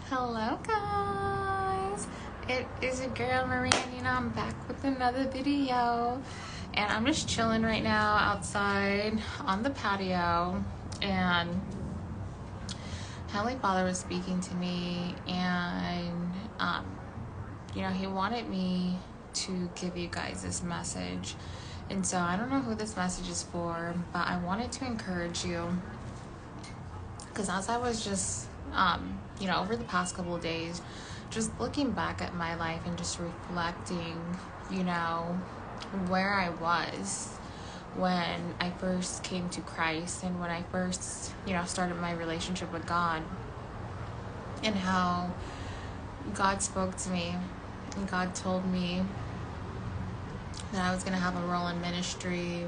Hello guys, it is your girl Maria and I'm back with another video, and I'm just chilling right now outside on the patio, and Heavenly Father was speaking to me, and he wanted me to give you guys this message. And so I don't know who this message is for, but I wanted to encourage you, because as I was just over the past couple of days, just looking back at my life and just reflecting, where I was when I first came to Christ and when I first, started my relationship with God, and how God spoke to me and God told me that I was going to have a role in ministry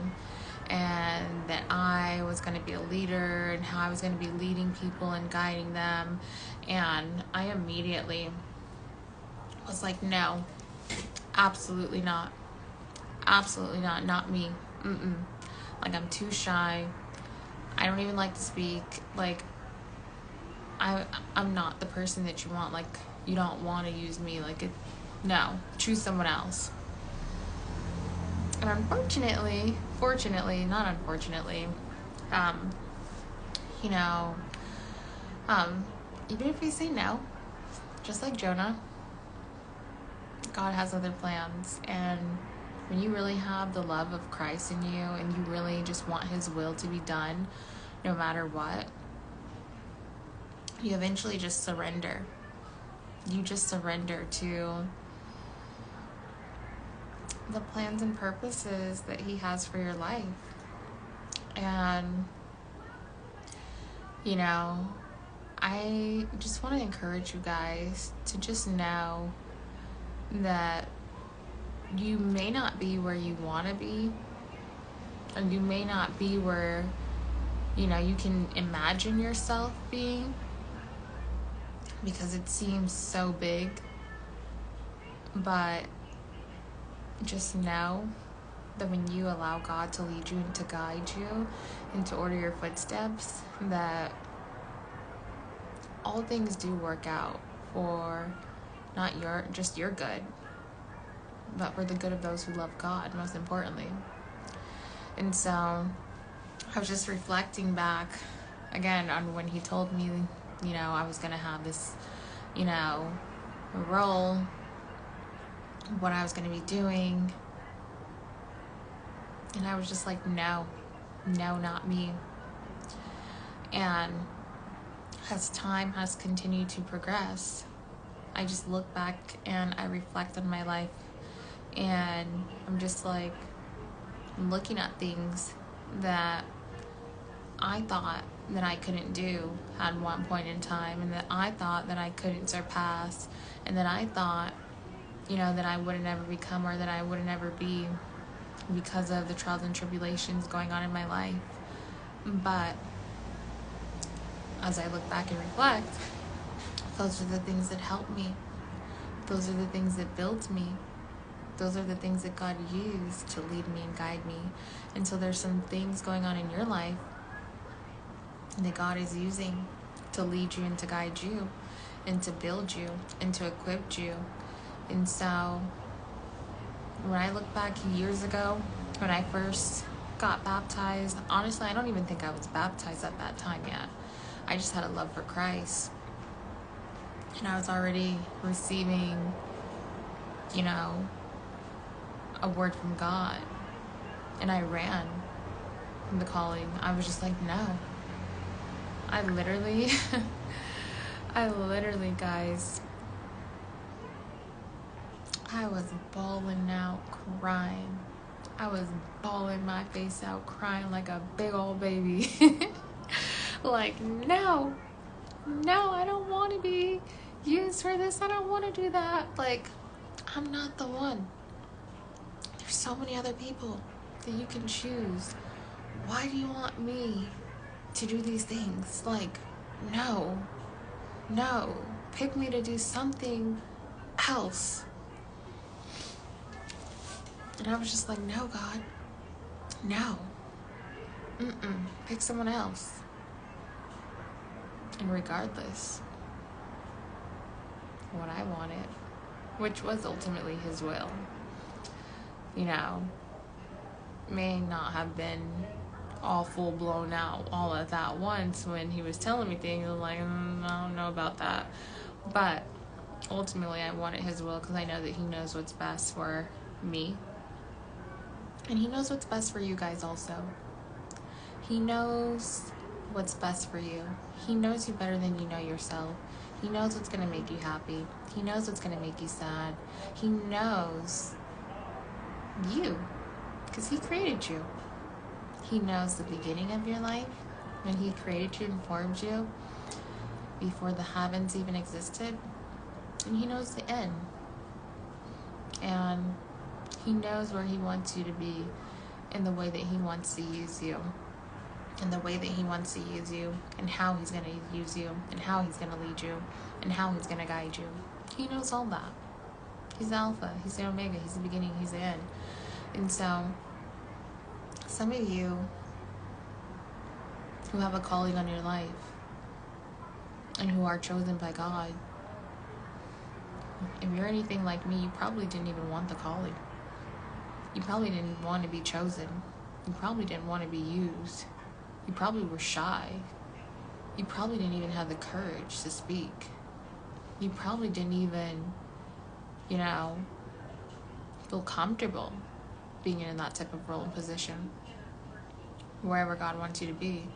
and that I was going to be a leader and how I was going to be leading people and guiding them. And I immediately was like, no, absolutely not. Absolutely not. Not me. Like, I'm too shy. I don't even like to speak. Like, I'm not the person that you want. Like, you don't want to use me. Like, no, choose someone else. And fortunately, not unfortunately, even if we say no, just like Jonah, God has other plans. And when you really have the love of Christ in you and you really just want His will to be done, no matter what, you eventually just surrender. You just surrender to the plans and purposes that He has for your life. And I just want to encourage you guys to just know that you may not be where you want to be, and you may not be where you can imagine yourself being, because it seems so big. But just know that when you allow God to lead you and to guide you and to order your footsteps, that all things do work out for not just your good, but for the good of those who love God, most importantly. And so I was just reflecting back again on when He told me, I was going to have this, role, what I was going to be doing. And I was just like, no, not me. And as time has continued to progress, I just look back and I reflect on my life, and I'm just like looking at things that I thought that I couldn't do at one point in time, and that I thought that I couldn't surpass, and that I thought, that I would never become, or that I would never be, because of the trials and tribulations going on in my life. But as I look back and reflect, those are the things that helped me. Those are the things that built me. Those are the things that God used to lead me and guide me. And so there's some things going on in your life that God is using to lead you and to guide you and to build you and to equip you. And so when I look back years ago, when I first got baptized, honestly, I don't even think I was baptized at that time yet. I just had a love for Christ. And I was already receiving, a word from God. And I ran from the calling. I was just like, no. I literally, guys, I was bawling out, crying. I was bawling my face out, crying like a big old baby. Like, no, I don't want to be used for this. I don't want to do that. Like, I'm not the one. There's so many other people that you can choose. Why do you want me to do these things? Like, no, pick me to do something else. And I was just like, no, God, no, pick someone else. And regardless, what I wanted, which was ultimately his will. You know, may not have been all full blown out all at that once when he was telling me things. I was like, I don't know about that. But ultimately, I wanted his will because I know that he knows what's best for me. And he knows what's best for you guys also. He knows what's best for you. He knows you better than you know yourself. He knows what's going to make you happy. He knows what's going to make you sad. He knows you because he created you. He knows the beginning of your life when he created you and formed you before the heavens even existed. And he knows the end. And he knows where he wants you to be in the way that he wants to use you. In the way that he wants to use you, and how he's going to use you, and how he's going to lead you, and how he's going to guide you. He knows all that. He's the Alpha, he's the Omega, he's the beginning, he's the end. And so, some of you who have a calling on your life, and who are chosen by God, if you're anything like me, you probably didn't even want the calling. You probably didn't want to be chosen. You probably didn't want to be used. You probably were shy. You probably didn't even have the courage to speak. You probably didn't even, feel comfortable being in that type of role and position, wherever God wants you to be.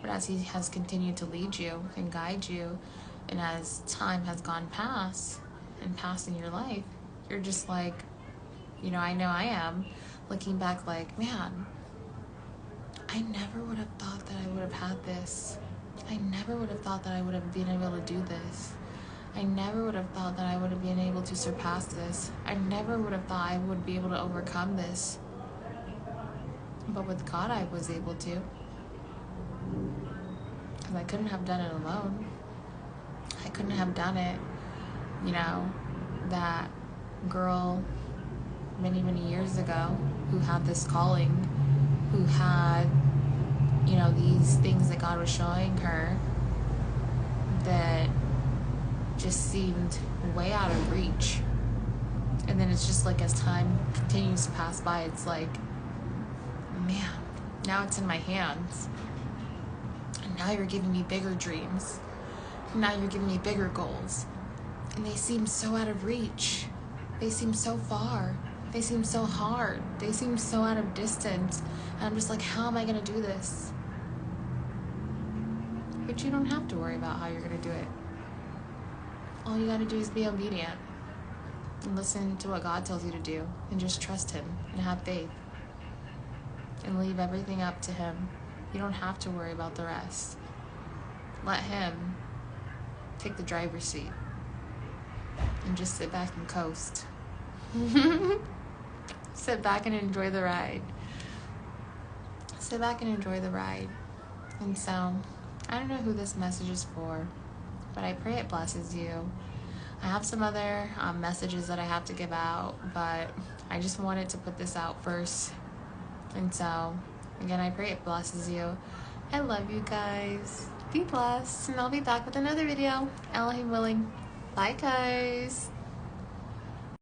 But as he has continued to lead you and guide you, and as time has gone past and passed in your life, you're just like, I know I am, looking back like, man, I never would have thought that I would have had this. I never would have thought that I would have been able to do this. I never would have thought that I would have been able to surpass this. I never would have thought I would be able to overcome this. But with God, I was able to. Because I couldn't have done it alone. I couldn't have done it, that girl many, many years ago who had this calling, who had, these things that God was showing her that just seemed way out of reach. And then it's just like, as time continues to pass by, it's like, man, now it's in my hands. And now you're giving me bigger dreams. Now you're giving me bigger goals. And they seem so out of reach. They seem so far. They seem so hard. They seem so out of distance. And I'm just like, how am I going to do this? But you don't have to worry about how you're going to do it. All you got to do is be obedient. And listen to what God tells you to do. And just trust him. And have faith. And leave everything up to him. You don't have to worry about the rest. Let him take the driver's seat. And just sit back and coast. Sit back and enjoy the ride. Sit back and enjoy the ride. And so, I don't know who this message is for, but I pray it blesses you. I have some other messages that I have to give out, but I just wanted to put this out first. And so, again, I pray it blesses you. I love you guys. Be blessed, and I'll be back with another video, Elohim willing. Bye, guys.